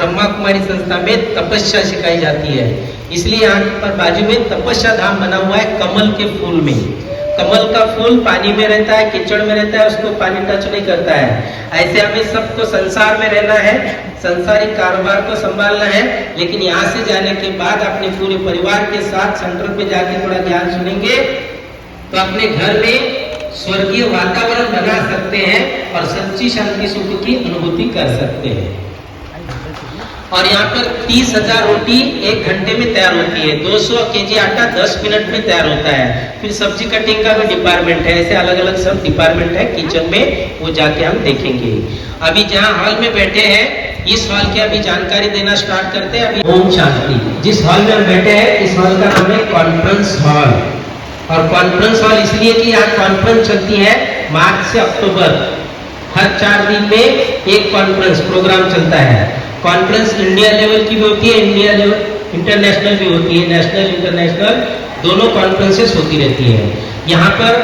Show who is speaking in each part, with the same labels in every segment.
Speaker 1: ब्रह्मा कुमारी संस्था में तपस्या सिखाई जाती है। इसलिए यहाँ पर बाजू में तपस्या धाम बना हुआ है कमल के फूल में। कमल का फूल पानी में रहता है, कीचड़ में रहता है, उसको पानी टच नहीं करता है। ऐसे हमें सबको संसार में रहना है, संसारिक कारोबार को संभालना है, लेकिन यहाँ से जाने के बाद अपने पूरे परिवार के साथ सेंटर पे जाके थोड़ा ज्ञान सुनेंगे तो अपने घर में स्वर्गीय वातावरण बना सकते हैं और सच्ची शांति सुख की अनुभूति कर सकते हैं। और यहाँ पर 30,000 रोटी 1 घंटे में तैयार होती है, 200 केजी आटा 10 मिनट में तैयार होता है। फिर सब्जी कटिंग का भी डिपार्टमेंट है, ऐसे अलग अलग सब डिपार्टमेंट है किचन में, वो जाके हम देखेंगे। अभी जहाँ हॉल में बैठे हैं, इस हॉल की अभी जानकारी देना स्टार्ट करते हैं। अभी ओम शांति, जिस हॉल में हम बैठे हैं इस हॉल का नाम है कॉन्फ्रेंस हॉल। और कॉन्फ्रेंस हॉल इसलिए कि यहाँ कॉन्फ्रेंस चलती है मार्च से अक्टूबर, हर 4 दिन में एक कॉन्फ्रेंस प्रोग्राम चलता है। कॉन्फ्रेंस इंडिया लेवल की भी होती है, इंडिया लेवल इंटरनेशनल भी होती है, नेशनल इंटरनेशनल दोनों कॉन्फ्रेंसेस होती रहती है। यहाँ पर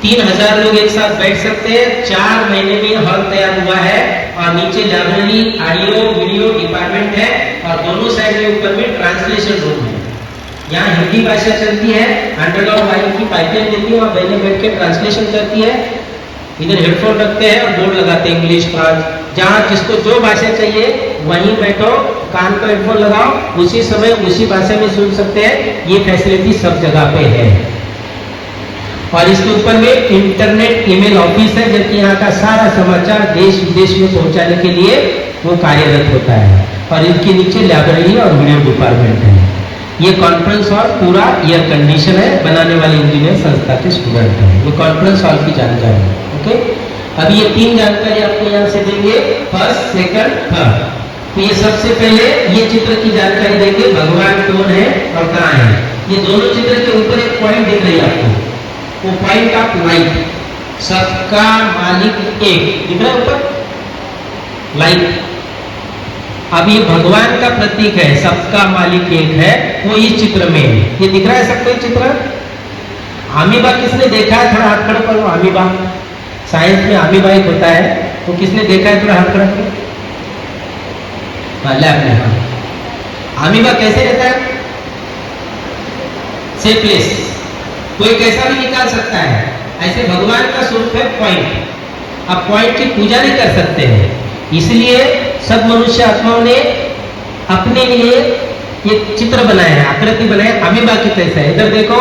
Speaker 1: 3000 लोग एक साथ बैठ सकते हैं। 4 महीने में हॉल तैयार हुआ है और नीचे लाइब्रेरी, ऑडियो वीडियो डिपार्टमेंट है और दोनों साइड में ऊपर में ट्रांसलेशन रूम है। यहाँ हिंदी भाषा चलती है, अंडरग्राउंड वायु की पाइपलाइन देती है और बहने बैठ के ट्रांसलेशन करती है। इधर हेडफोन रखते हैं और बोर्ड लगाते हैं इंग्लिश फ्रांस, जहाँ जिसको जो भाषा चाहिए वहीं बैठो, कान पर हेडफोन लगाओ, उसी समय उसी भाषा में सुन सकते हैं। ये फैसिलिटी सब जगह पे है। और इसके ऊपर में इंटरनेट ईमेल ऑफिस है, जबकि यहाँ का सारा समाचार देश विदेश में पहुंचाने के लिए वो कार्यरत होता है। और इसके नीचे लाइब्रेरी और वीडियो डिपार्टमेंट है। ये कॉन्फ्रेंस हॉल पूरा एयर कंडीशन है, बनाने वाले इंजीनियर संस्था के स्टूडेंट हैं। ये कॉन्फ्रेंस हॉल की जानकारी है। ओके, अभी ये 3 जानकारी आपको यहाँ से देंगे, फर्स्ट, सेकंड, थर्ड। तो ये सबसे पहले ये चित्र की जानकारी देंगे, भगवान कौन है और कहाँ है। ये दोनों चित्र के ऊपर एक पॉइंट दिख रही है आपको, वो पॉइंट ऑफ लाइट, सबका मालिक एक दिख रहा है ऊपर लाइट। अब ये भगवान का प्रतीक है, सबका मालिक एक है, वो इस चित्र में है। ये दिख रहा है सबको चित्र। अमीबा किसने देखा है? थोड़ा हाथ खड़ा करो। अमीबा, साइंस में अमीबा एक होता है, तो किसने देखा है? थोड़ा हाथ खड़ा करो। लैब में। हाँ, अमीबा कैसे रहता है? शेपलेस, कोई कैसा भी निकाल सकता है। ऐसे भगवान का स्वरूप है पॉइंट। अब पॉइंट की पूजा नहीं कर सकते हैं, इसलिए सब मनुष्य आत्माओं ने अपने लिए ये चित्र बनाया है, आकृति बनाया है अमीबा की तरह है। इधर देखो,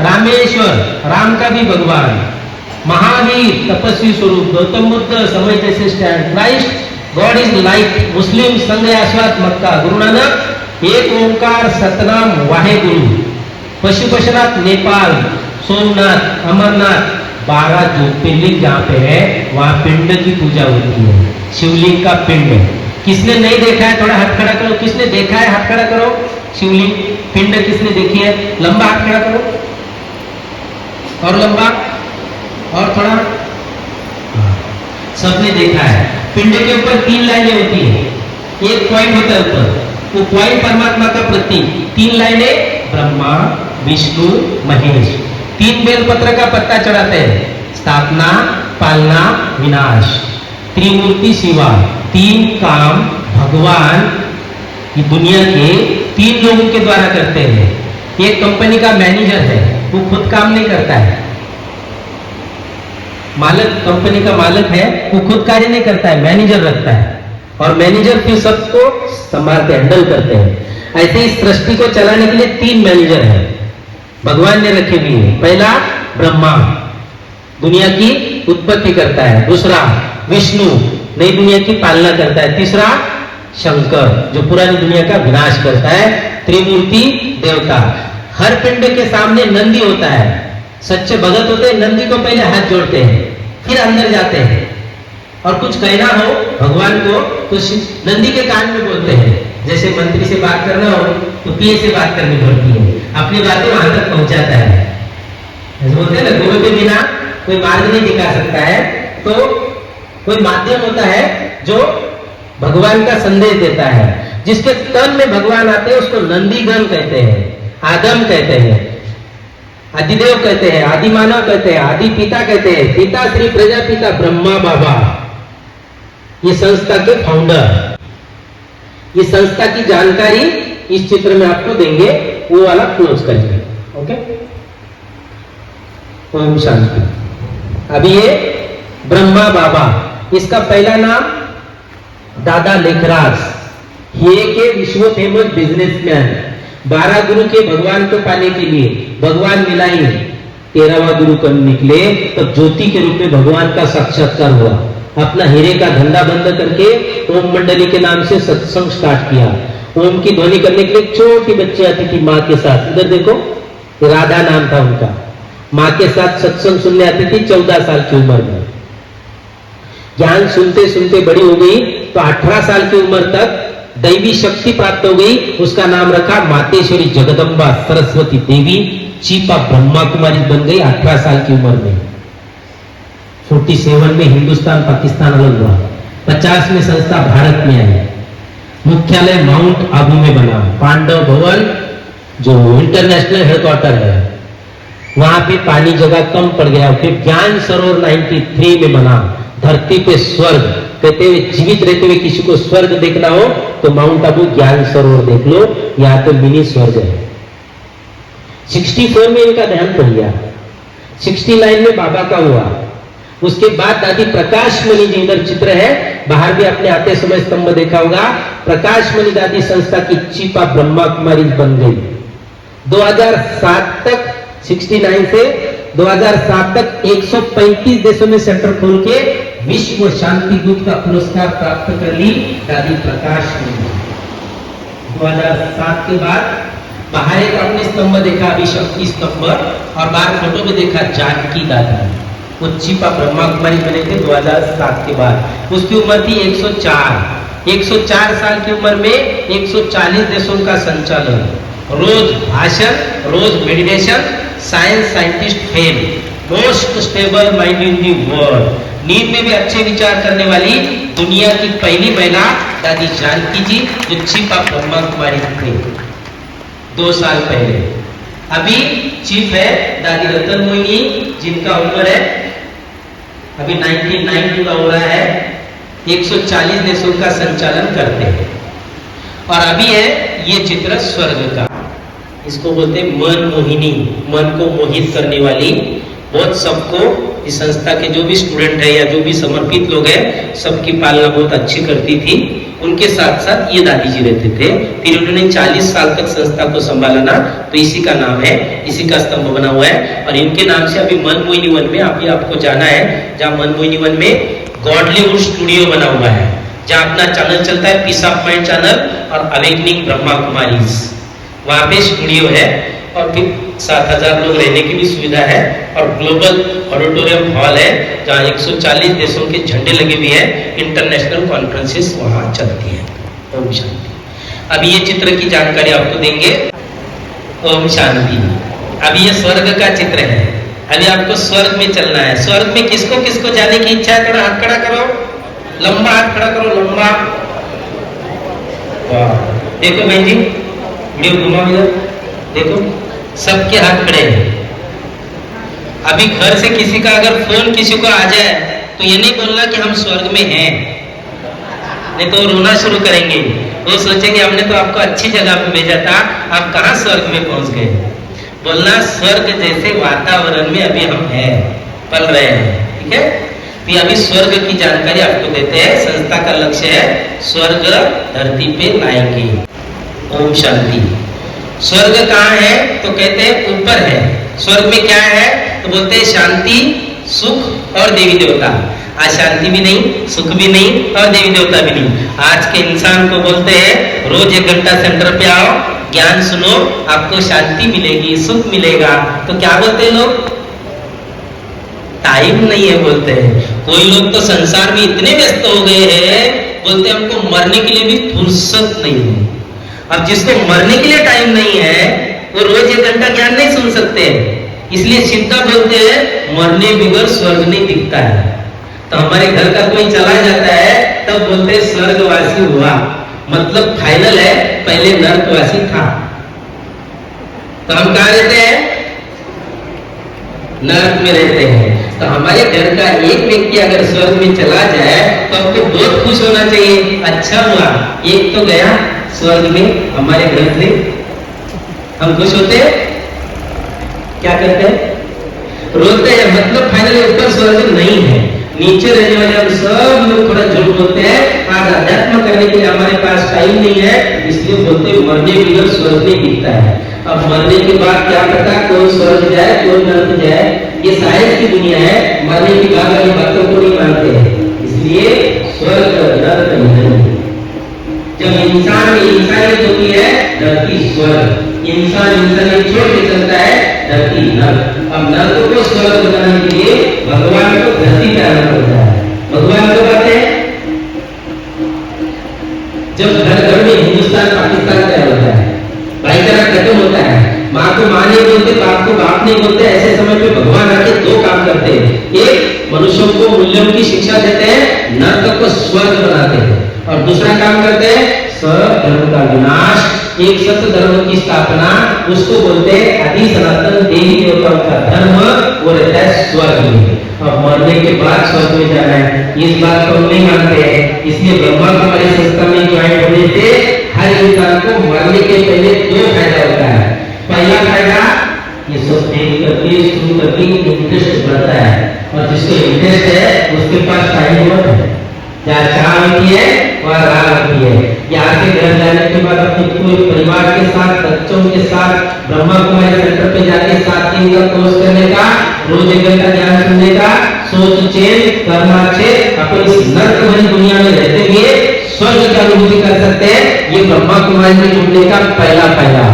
Speaker 1: रामेश्वर, राम का भी भगवान, महावीर तपस्वी स्वरूप, गौतम बुद्ध समय जैसे stand, Christ God is light, Muslim संघ आस्वाद मक्का, गुरु नानक एक ओंकार सतनाम वाहे गुरु, पशुपतिनाथ नेपाल, सोमनाथ, अमरनाथ, 12 ज्योतिर्लिंग जहाँ पे है वहाँ पिंड की पूजा होती है, शिवलिंग का पिंड। किसने नहीं देखा है? थोड़ा हाथ खड़ा करो। किसने देखा है? हाथ खड़ा करो। शिवलिंग पिंड किसने देखी है? लंबा हाथ खड़ा करो, और लंबा, और थोड़ा। सबने देखा है। पिंड के ऊपर 3 लाइनें होती है, एक पॉइंट होता है ऊपर, वो पॉइंट परमात्मा का प्रतीक। 3 लाइनें ब्रह्मा, विष्णु, महेश। 3 बेलपत्र का पत्ता चढ़ाते हैं, स्थापना, पालना, विनाश। त्रिमूर्ति शिवा, 3 काम भगवान ये दुनिया के 3 लोगों के द्वारा करते हैं। एक कंपनी का मैनेजर है, वो खुद काम नहीं करता है, मालिक कंपनी का मालिक है, वो खुद कार्य नहीं करता है, मैनेजर रखता है, और मैनेजर फिर सबको संभालते, हैंडल करते हैं। ऐसे इस सृष्टि को चलाने के लिए 3 मैनेजर है भगवान ने रखे हुए हैं। पहला ब्रह्मा, दुनिया की उत्पत्ति करता है। दूसरा विष्णु, नई दुनिया की पालना करता है। तीसरा शंकर, जो पुरानी दुनिया का विनाश करता है। त्रिमूर्ति देवता। हर पिंड के सामने नंदी होता है, सच्चे भगत होते हैं, नंदी को पहले हाथ जोड़ते हैं, फिर अंदर जाते हैं, और कुछ कहना हो भगवान को तो नंदी के कान में बोलते हैं। जैसे मंत्री से बात करना हो तो पीए से बात करनी पड़ती है, अपनी बातें वहां तक पहुंचाता है। बोलते हैं ना, गुरु के बिना कोई मार्ग नहीं दिखा सकता है, तो कोई माध्यम होता है जो भगवान का संदेश देता है। जिसके तन में भगवान आते हैं उसको नंदीगण कहते हैं, आदम कहते हैं, आदिदेव कहते हैं, आदि मानव कहते हैं, आदि पिता कहते हैं, पिता श्री प्रजापिता ब्रह्मा बाबा, ये संस्था के फाउंडर। ये संस्था की जानकारी इस चित्र में आपको देंगे, वो वाला क्लोज करेंगे। ओके, ओम शांति। अभी ये ब्रह्मा बाबा, इसका पहला नाम दादा लेखराज, ये के विश्व फेमस बिजनेसमैन। 12 गुरु के भगवान को पाने के लिए भगवान मिला ही, 13वां गुरु कब निकले तब ज्योति के रूप में भगवान का साक्षात्कार हुआ। अपना हीरे का धंधा बंद करके ओम मंडली के नाम से सत्संग स्टार्ट किया। ओम की ध्वनि करने के लिए छोटी बच्ची आती थी माँ के साथ, इधर देखो राधा नाम था उनका, माँ के साथ सत्संग सुनने आती थी 14 साल की उम्र में। ज्ञान सुनते सुनते बड़ी हो गई तो 18 साल की उम्र तक दैवी शक्ति प्राप्त हो गई, उसका नाम रखा मातेश्वरी जगदम्बा सरस्वती देवी, चीपा ब्रह्मा कुमारी बन गई 18 साल की उम्र में। 47 में हिंदुस्तान पाकिस्तान अलग हुआ, 50 में संस्था भारत में आई, मुख्यालय माउंट आबू में बना, पांडव भवन जो इंटरनेशनल हेडक्वार्टर है वहां पे पानी जगह कम पड़ गया, फिर ज्ञान सरोवर 93 में बना, धरती पे स्वर्ग, कहते हुए जीवित रहते हुए किसी को स्वर्ग देखना हो तो माउंट आबू ज्ञान सरोवर देख लो, यहाँ तो मिनी स्वर्ग है। 64 में इनका देहांत हो गया, 69 में बाबा का हुआ। उसके बाद दादी प्रकाश मणि जी, इधर चित्र है, बाहर भी आपने आते समय स्तंभ देखा होगा, प्रकाश मणि दादी संस्था की चीपा ब्रह्मा कुमारी बन गई। 2007 तक 69 से 2007 तक 135 देशों में सेंटर खोल के विश्व शांति दूत का पुरस्कार प्राप्त कर ली दादी प्रकाश मणि। 2007 के बाद बाहर एक आपने स्तंभ देखा, अभी शक्ति स्तंभ, और बाहर फोटो में देखा जानकी दादी, वो चीपा ब्रह्मा कुमारी बने थे 2007 के बाद। उसकी उम्र थी 104 साल की उम्र में 140 देशों का संचालन, रोज भाषण, रोज meditation, science scientist fame, most stable mind in the world, नींद में भी अच्छे विचार करने वाली दुनिया की पहली महिला दादी जानकी जी, जो चीपा ब्रह्मा कुमारी थे 2 साल पहले। अभी चीफ है दादी रतन मोहिनी, जिनका उम्र है अभी 99 पूरा हो रहा है, 140 देशों का संचालन करते हैं। और अभी है ये चित्र स्वर्ग का, इसको बोलते हैं मन मोहिनी, मन को मोहित करने वाली। बहुत सबको इस संस्था के जो भी स्टूडेंट है या जो भी समर्पित लोग हैं, सबकी पालना बहुत अच्छी करती थी। उनके साथ साथ ये दादी जी रहते थे, फिर उन्होंने 40 साल तक संस्था को संभाला ना, तो इसी का नाम है, इसी का स्तंभ बना हुआ है। और इनके नाम से अभी मन मोहिनी वन में अभी आपको जाना है, जहाँ मन मोहिनी वन में गॉडलीवुड स्टूडियो बना हुआ है, जहाँ अपना चैनल चलता है पीस ऑफ माइंड चैनल और अवेकनिंग ब्रह्मा कुमारीज, वहां पे स्टूडियो है। और फिर 7000 लोग रहने की भी सुविधा है, और ग्लोबल ऑडिटोरियम हॉल है, जहाँ 140 देशों के झंडे लगे हुए हैं, इंटरनेशनल कॉन्फ्रेंसेस वहां चलती है। ओम शांति। अभी ये चित्र की जानकारी आपको देंगे। ओम शांति। अभी ये स्वर्ग का चित्र है, अभी आपको स्वर्ग में चलना है। स्वर्ग में किसको किसको जाने की इच्छा है? थोड़ा हाथ खड़ा करो, लंबा हाथ खड़ा करो, लंबा। वाह, देखो बहन जी, वीडियो घुमाओ इधर, देखो सबके हाथ खड़े हैं। अभी घर से किसी का अगर फोन किसी को आ जाए तो ये नहीं बोलना कि हम स्वर्ग में हैं, नहीं तो रोना शुरू करेंगे। वो सोचेंगे हमने तो आपको अच्छी जगह पे भेजा था, आप कहाँ स्वर्ग में पहुंच गए। बोलना स्वर्ग जैसे वातावरण में अभी हम हैं, पल रहे हैं, ठीक है। तो अभी स्वर्ग की जानकारी आपको देते हैं। संस्था का लक्ष्य है स्वर्ग धरती पे लाएंगे। ओम शांति। स्वर्ग कहाँ है? तो कहते हैं ऊपर है। स्वर्ग में क्या है? तो बोलते हैं शांति, सुख और देवी देवता। आज शांति भी नहीं, सुख भी नहीं और देवी देवता भी नहीं। आज के इंसान को बोलते हैं रोज 1 घंटा सेंटर पे आओ, ज्ञान सुनो, आपको शांति मिलेगी, सुख मिलेगा। तो क्या बोलते हैं लोग? टाइम नहीं है बोलते हैं। कोई लोग तो संसार में इतने व्यस्त हो गए हैं, बोलते हैं हमको मरने के लिए भी फुर्सत नहीं है। अब जिसको मरने के लिए टाइम नहीं है वो रोज 1 घंटा ज्ञान नहीं सुन सकते, इसलिए सीधा बोलते हैं मरने बगैर स्वर्ग नहीं दिखता है। तो हमारे घर का कोई चला जाता है तब बोलते हैं स्वर्गवासी हुआ, मतलब फाइनल है, पहले नरकवासी था। तो हम कहाँ रहते हैं? नरक में रहते हैं। तो हमारे घर का एक व्यक्ति अगर स्वर्ग में चला जाए तो हमको बहुत खुश होना चाहिए। अच्छा हुआ एक तो गया स्वर्ग में हमारे घर से, हम खुश होते हैं। क्या करते हैं? रोते हैं। मतलब फाइनली ऊपर स्वर्ग नहीं है, नीचे रहने वाले हम सब लोग थोड़ा झूठ बोलते हैं। आज अध्यात्म करने के लिए हमारे पास टाइम नहीं है, इसलिए बोलते मरने बिगर स्वर्ग नहीं दिखता है। अब मरने के बाद क्या पता कौन स्वर्ग जाए कौन नरक जाए, ये साइंस की दुनिया है। मरने के बाद वाली बातों को नहीं मानते हैं, इसलिए स्वर्ग नरक नहीं। जब इंसान में इंसानियत होती है धरती स्वर्ग, इंसान इंसानियत छोड़ के चलता है धरती नरक। अब नरक को स्वर्ग बनाने के लिए भगवान को धरती पे आना पड़ता है। भगवान को बात है जब घर घर में हिंदुस्तान पाकिस्तान का होता है, भाईचारा खत्म होता है, माँ को माँ नहीं बोलते, बाप को बाप नहीं बोलते, ऐसे समय पे भगवान आके दो काम करते हैं। एक मनुष्यों को मूल्यों की शिक्षा देते हैं, नरक को स्वर्ग बनाते हैं, और दूसरा काम करते हैं सब धर्म का विनाश, एक सत्य धर्म की स्थापना, उसको बोलते हैं आदि सनातन देवी देवताओं का धर्म, वो रहता है स्वर्ग में। अब मरने के बाद स्वर्ग में जाना है, इस बात को हम नहीं मानते हैं। इसलिए ब्रह्मा कुमारी संस्था में ज्वाइन होने से हर इंसान को मरने के पहले दो फायदा होता है। पहला फायदा ये सब करके शुरू करके इंटरेस्ट बढ़ता है, और जिसको इंटरेस्ट है उसके पास टाइम बहुत है, जहाँ चाह होती है वहाँ राह होती है। यहाँ से घर जाने के बाद अपने पूरे परिवार के साथ, बच्चों के साथ ब्रह्मा कुमारी सेंटर पे जाके 7 दिन का कोर्स करने का, रोज 1 घंटा ज्ञान सुनने का, सोच चेंज करना चेंज, अपनी इस नरक भरी दुनिया में रहते हुए स्वर्ग की अनुभूति कर सकते हैं। ये ब्रह्मा कुमारी में जुड़ने का पहला फायदा।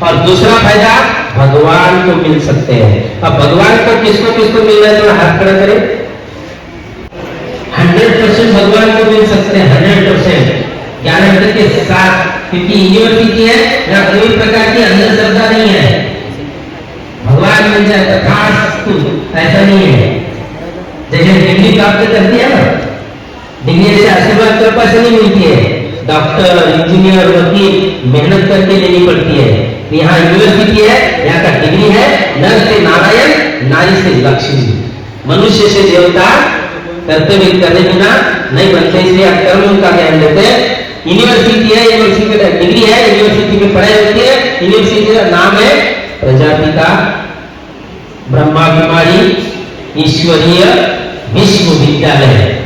Speaker 1: और दूसरा फायदा भगवान को मिल सकते हैं। अब भगवान को किसको किसको मिल रहा है, थोड़ा हाथ खड़ा करें। 100% भगवान को मिल सकते हैं, 100% ज्ञानानंद के साथ, क्योंकि यूनिवर्सिटी है ना, कोई प्रकार की अंधश्रद्धा नहीं है। भगवान मिल जाए तथास्तु, ऐसा नहीं है। जैसे डिग्री प्राप्त करती है ना, डिग्री से आशीर्वाद कृपा से नहीं मिलती है, डॉक्टर इंजीनियर वकील मेहनत करके लेनी पड़ती है। यहाँ यूनिवर्सिटी है, यहाँ का डिग्री है, नर से नारायण, नारी से लक्ष्मी, मनुष्य से देवता, कर्तव्य करने बिना नहीं बनते, इसलिए आप कर्म का ज्ञान लेते हैं। यूनिवर्सिटी है, यूनिवर्सिटी का डिग्री है, यूनिवर्सिटी में पढ़ाई होती है, यूनिवर्सिटी का नाम है प्रजापिता ब्रह्मा कुमारी ईश्वरीय विश्वविद्यालय।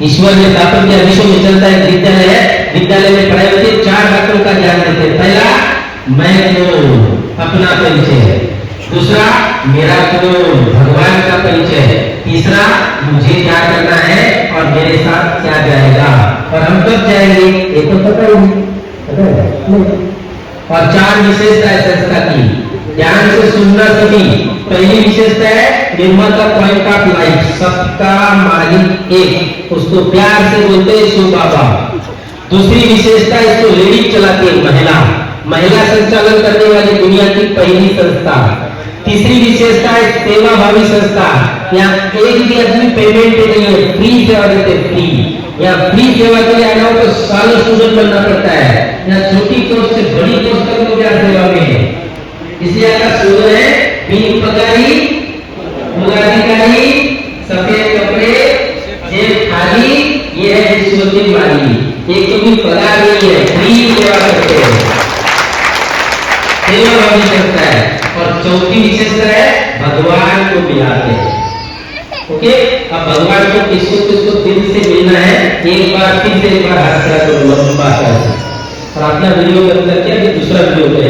Speaker 1: ईश्वर ने स्थापन किया, विश्व में चलता है विद्यालय है। विद्यालय में पढ़ाई होती है, 4 बातों का ज्ञान देते हैं। पहला मैं कौन, अपना परिचय। दूसरा मेरा कौन, भगवान का परिचय। तीसरा मुझे क्या करना है और मेरे साथ क्या जाएगा, और हम कब जाएंगे ये तो पता ही नहीं। और 4 विशेषता है संस्था की, ध्यान से सुनना सभी। पहली विशेषता है निर्माता पॉइंट ऑफ लाइफ, सबका मालिक एक, उसको प्यार से बोलते हैं शिव बाबा। दूसरी विशेषता इसको लेडीज चलाती है, महिला संचालन करने वाली दुनिया की पहली संस्था। तीसरी विशेषता है सेवा भावी संस्था, यहाँ एक भी आदमी पेमेंट नहीं है, फ्री सेवा देते, फ्री। यहाँ फ्री सेवा के लिए आना हो तो सालों स्टूडेंट बनना पड़ता है। यहाँ छोटी कोर्स से बड़ी कोर्स तक लोग यहाँ सेवा में है, इसलिए आपका स्लोगन है बिन पगारी मुलाधिकारी, सफेद कपड़े, जेब खाली, ये है विश्व की माली। एक तो भी पगार नहीं है, फ्री सेवा करते हैं, सेवा भावी करता है। और चौथी विशेषता है भगवान को मिलाते हैं। ओके, अब भगवान को किसको किसको दिल से मिलना है, फिर से एक बार हाथ खड़ा करो लंबा से, और अपना वीडियो बंद करके अभी दूसरा वीडियो करें।